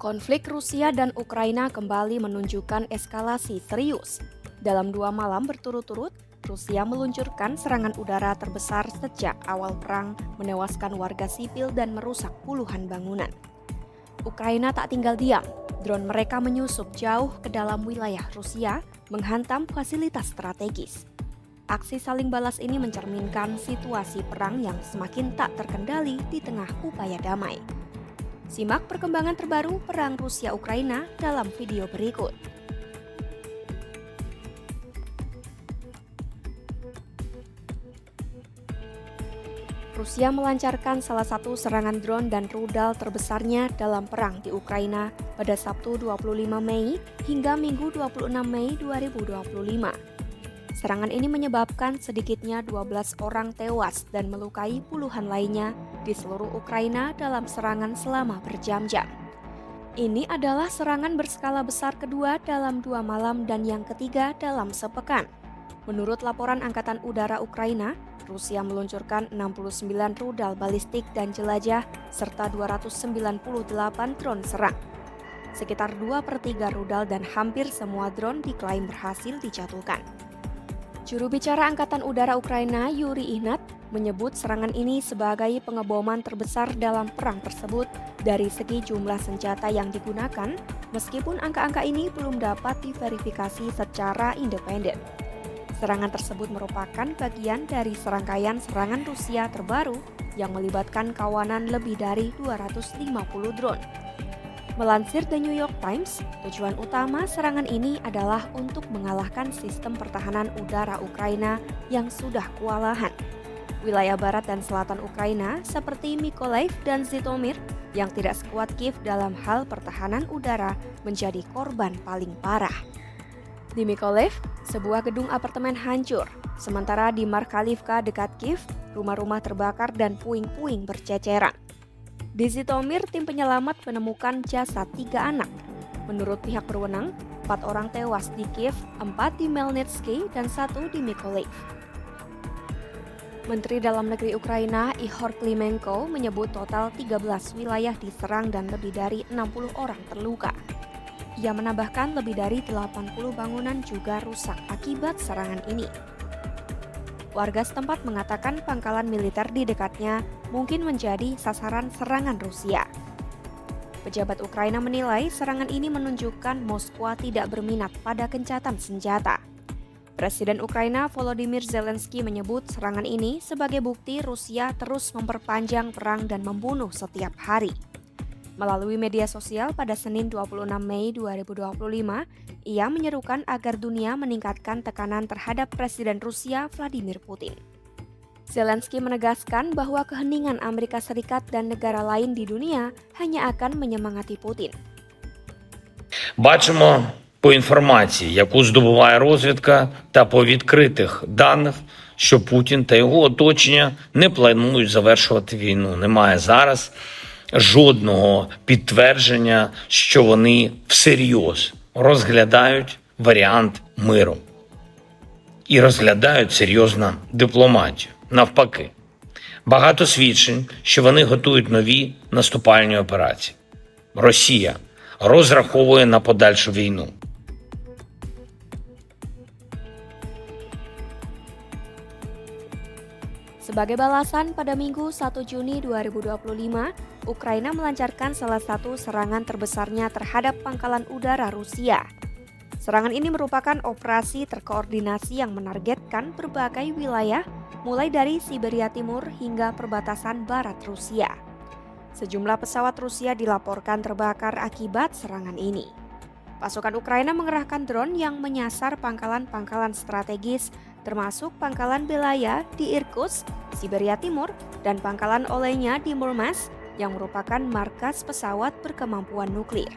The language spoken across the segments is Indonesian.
Konflik Rusia dan Ukraina kembali menunjukkan eskalasi serius. Dalam 2 malam berturut-turut, Rusia meluncurkan serangan udara terbesar sejak awal perang, menewaskan warga sipil dan merusak puluhan bangunan. Ukraina tak tinggal diam. Drone mereka menyusup jauh ke dalam wilayah Rusia, menghantam fasilitas strategis. Aksi saling balas ini mencerminkan situasi perang yang semakin tak terkendali di tengah upaya damai. Simak perkembangan terbaru perang Rusia-Ukraina dalam video berikut. Rusia melancarkan salah satu serangan drone dan rudal terbesarnya dalam perang di Ukraina pada Sabtu 25 Mei hingga Minggu 26 Mei 2025. Serangan ini menyebabkan sedikitnya 12 orang tewas dan melukai puluhan lainnya di seluruh Ukraina dalam serangan selama berjam-jam. Ini adalah serangan berskala besar kedua dalam 2 malam dan yang ketiga dalam sepekan. Menurut laporan Angkatan Udara Ukraina, Rusia meluncurkan 69 rudal balistik dan jelajah serta 298 drone serang. Sekitar 2/3 rudal dan hampir semua drone diklaim berhasil dijatuhkan. Juru bicara Angkatan Udara Ukraina, Yuri Ihnat, menyebut serangan ini sebagai pengeboman terbesar dalam perang tersebut dari segi jumlah senjata yang digunakan, meskipun angka-angka ini belum dapat diverifikasi secara independen. Serangan tersebut merupakan bagian dari serangkaian serangan Rusia terbaru yang melibatkan kawanan lebih dari 250 drone. Melansir The New York Times, tujuan utama serangan ini adalah untuk mengalahkan sistem pertahanan udara Ukraina yang sudah kewalahan. Wilayah barat dan selatan Ukraina seperti Mykolaiv dan Zhytomyr yang tidak sekuat Kiev dalam hal pertahanan udara menjadi korban paling parah. Di Mykolaiv, sebuah gedung apartemen hancur, sementara di Markalivka dekat Kiev, rumah-rumah terbakar dan puing-puing berceceran. Di Zhytomyr, tim penyelamat menemukan jasad 3 anak. Menurut pihak berwenang, 4 orang tewas di Kiev, 4 di Melnytskyi, dan 1 di Mykolaiv. Menteri Dalam Negeri Ukraina, Ihor Klimenko, menyebut total 13 wilayah diserang dan lebih dari 60 orang terluka. Ia menambahkan lebih dari 80 bangunan juga rusak akibat serangan ini. Warga setempat mengatakan pangkalan militer di dekatnya mungkin menjadi sasaran serangan Rusia. Pejabat Ukraina menilai serangan ini menunjukkan Moskwa tidak berminat pada gencatan senjata. Presiden Ukraina Volodymyr Zelensky menyebut serangan ini sebagai bukti Rusia terus memperpanjang perang dan membunuh setiap hari. Melalui media sosial pada Senin 26 Mei 2025, ia menyerukan agar dunia meningkatkan tekanan terhadap Presiden Rusia Vladimir Putin. Zelensky menegaskan bahwa keheningan Amerika Serikat dan negara lain di dunia hanya akan menyemangati Putin. Бачимо по інформації, яку здобуває розвідка, та по відкритих даних, що Путін та його оточення не планують завершувати війну. Немає зараз жодного підтвердження, що вони всерйоз розглядають варіант миру і розглядають серйозно дипломатію. Навпаки, багато свідчень, що вони готують нові наступальні операції. Росія розраховує на подальшу війну. Sebagai balasan, pada Minggu 1 Juni 2025, Ukraina melancarkan salah satu serangan terbesarnya terhadap pangkalan udara Rusia. Serangan ini merupakan operasi terkoordinasi yang menargetkan berbagai wilayah, mulai dari Siberia Timur hingga perbatasan barat Rusia. Sejumlah pesawat Rusia dilaporkan terbakar akibat serangan ini. Pasukan Ukraina mengerahkan drone yang menyasar pangkalan-pangkalan strategis, termasuk pangkalan Belaya di Irkutsk, Siberia Timur, dan pangkalan olehnya di Murmansk yang merupakan markas pesawat berkemampuan nuklir.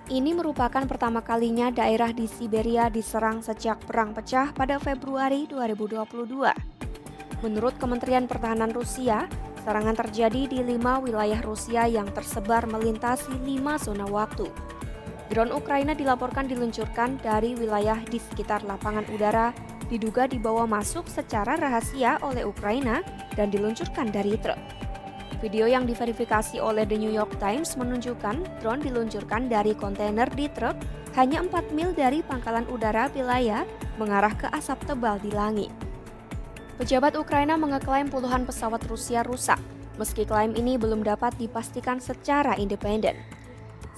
Ini merupakan pertama kalinya daerah di Siberia diserang sejak perang pecah pada Februari 2022. Menurut Kementerian Pertahanan Rusia, serangan terjadi di 5 wilayah Rusia yang tersebar melintasi 5 zona waktu. Drone Ukraina dilaporkan diluncurkan dari wilayah di sekitar lapangan udara, diduga dibawa masuk secara rahasia oleh Ukraina dan diluncurkan dari truk. Video yang diverifikasi oleh The New York Times menunjukkan drone diluncurkan dari kontainer di truk hanya 4 mil dari pangkalan udara Vilaya mengarah ke asap tebal di langit. Pejabat Ukraina mengeklaim puluhan pesawat Rusia rusak, meski klaim ini belum dapat dipastikan secara independen.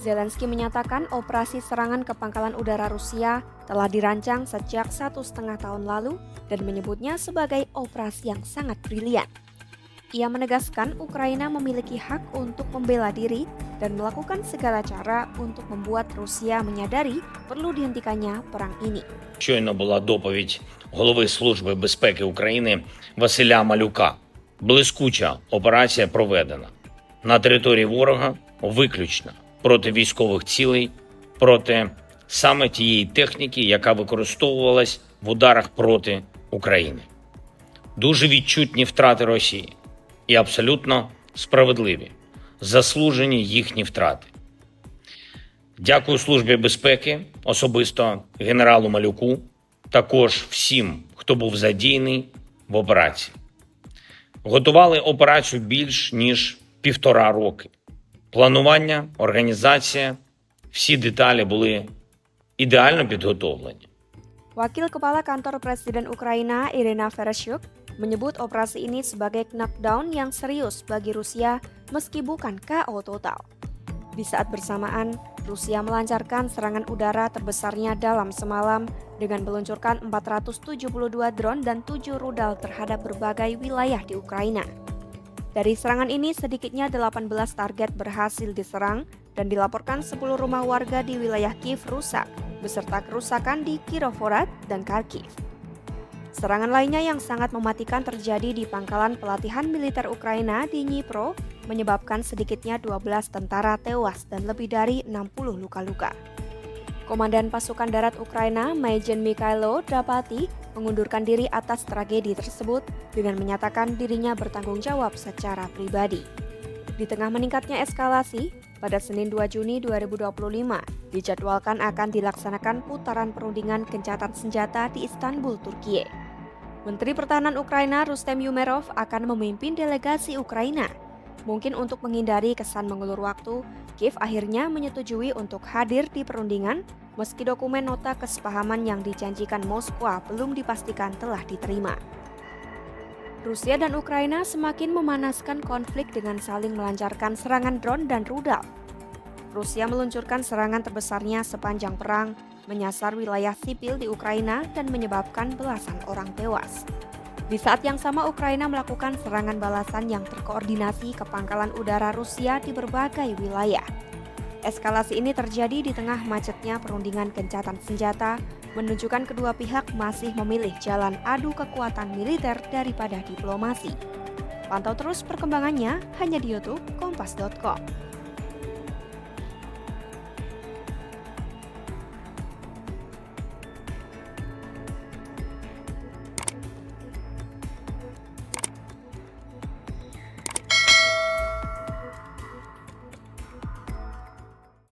Zelensky menyatakan operasi serangan ke pangkalan udara Rusia telah dirancang sejak 1,5 tahun lalu dan menyebutnya sebagai operasi yang sangat brilian. Ia menegaskan Ukraina memiliki hak untuk membela diri dan melakukan segala cara untuk membuat Rusia menyadari perlu dihentikannya perang ini. Щойно була доповідь голови Служби безпеки України Василя Малюка. Блискуча операція проведена. На території ворога виключно проти військових цілей, проти саме тієї техніки, яка використовувалась в ударах проти України. Дуже відчутні втрати Росії. І абсолютно справедливі, заслужені їхні втрати. Дякую Службі безпеки, особисто генералу Малюку, також всім, хто був задіяний в операції. Готували операцію більш ніж 1,5 роки. Планування, організація, всі деталі були ідеально підготовлені. Wakil Kepala Kantor Presiden Ukraina Irina Vereshchuk menyebut operasi ini sebagai knockdown yang serius bagi Rusia meski bukan KO total. Di saat bersamaan, Rusia melancarkan serangan udara terbesarnya dalam semalam dengan meluncurkan 472 drone dan 7 rudal terhadap berbagai wilayah di Ukraina. Dari serangan ini sedikitnya 18 target berhasil diserang dan dilaporkan 10 rumah warga di wilayah Kiev rusak, beserta kerusakan di Kirovohrad dan Kharkiv. Serangan lainnya yang sangat mematikan terjadi di pangkalan pelatihan militer Ukraina di Dnipro, menyebabkan sedikitnya 12 tentara tewas dan lebih dari 60 luka-luka. Komandan pasukan darat Ukraina, Majen Mikhailo Drapati, mengundurkan diri atas tragedi tersebut dengan menyatakan dirinya bertanggung jawab secara pribadi. Di tengah meningkatnya eskalasi, pada Senin 2 Juni 2025, dijadwalkan akan dilaksanakan putaran perundingan gencatan senjata di Istanbul, Turkiye. Menteri Pertahanan Ukraina Rustem Umerov akan memimpin delegasi Ukraina. Mungkin untuk menghindari kesan mengulur waktu, Kiev akhirnya menyetujui untuk hadir di perundingan, meski dokumen nota kesepahaman yang dijanjikan Moskwa belum dipastikan telah diterima. Rusia dan Ukraina semakin memanaskan konflik dengan saling melancarkan serangan drone dan rudal. Rusia meluncurkan serangan terbesarnya sepanjang perang, menyasar wilayah sipil di Ukraina dan menyebabkan belasan orang tewas. Di saat yang sama, Ukraina melakukan serangan balasan yang terkoordinasi ke pangkalan udara Rusia di berbagai wilayah. Eskalasi ini terjadi di tengah macetnya perundingan gencatan senjata, menunjukkan kedua pihak masih memilih jalan adu kekuatan militer daripada diplomasi. Pantau terus perkembangannya hanya di YouTube Kompas.com.